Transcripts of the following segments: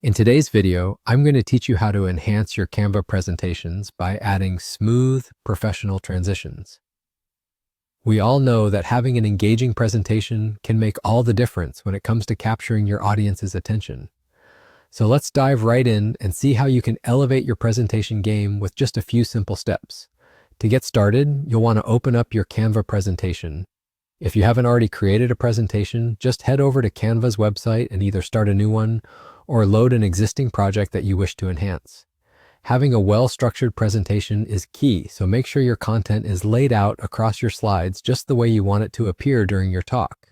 In today's video, I'm going to teach you how to enhance your Canva presentations by adding smooth, professional transitions. We all know that having an engaging presentation can make all the difference when it comes to capturing your audience's attention. So let's dive right in and see how you can elevate your presentation game with just a few simple steps. To get started, you'll want to open up your Canva presentation. If you haven't already created a presentation, just head over to Canva's website and either start a new one or load an existing project that you wish to enhance. Having a well-structured presentation is key, so make sure your content is laid out across your slides just the way you want it to appear during your talk.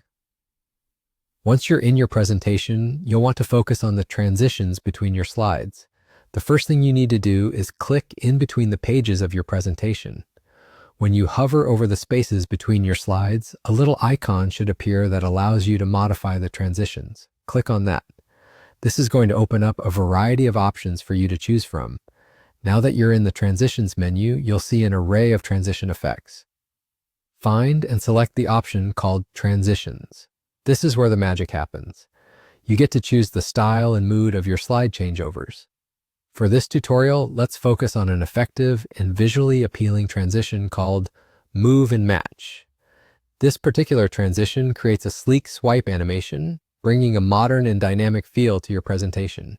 Once you're in your presentation, you'll want to focus on the transitions between your slides. The first thing you need to do is click in between the pages of your presentation. When you hover over the spaces between your slides, a little icon should appear that allows you to modify the transitions. Click on that. This is going to open up a variety of options for you to choose from. Now that you're in the Transitions menu, you'll see an array of transition effects. Find and select the option called Transitions. This is where the magic happens. You get to choose the style and mood of your slide changeovers. For this tutorial, let's focus on an effective and visually appealing transition called Move and Match. This particular transition creates a sleek swipe animation, bringing a modern and dynamic feel to your presentation.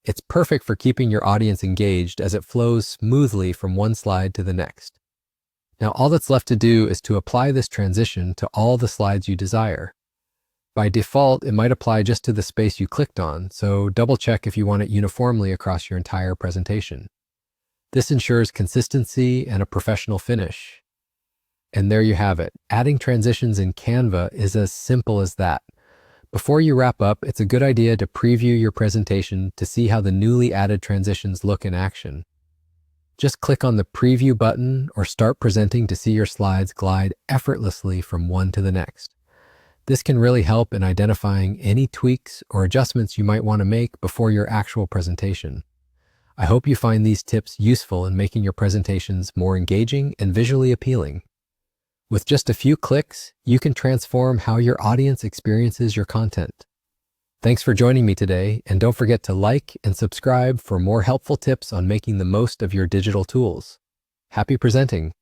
It's perfect for keeping your audience engaged as it flows smoothly from one slide to the next. Now, all that's left to do is to apply this transition to all the slides you desire. By default, it might apply just to the space you clicked on, so double check if you want it uniformly across your entire presentation. This ensures consistency and a professional finish. And there you have it. Adding transitions in Canva is as simple as that. Before you wrap up, it's a good idea to preview your presentation to see how the newly added transitions look in action. Just click on the preview button or start presenting to see your slides glide effortlessly from one to the next. This can really help in identifying any tweaks or adjustments you might want to make before your actual presentation. I hope you find these tips useful in making your presentations more engaging and visually appealing. With just a few clicks, you can transform how your audience experiences your content. Thanks for joining me today, and don't forget to like and subscribe for more helpful tips on making the most of your digital tools. Happy presenting!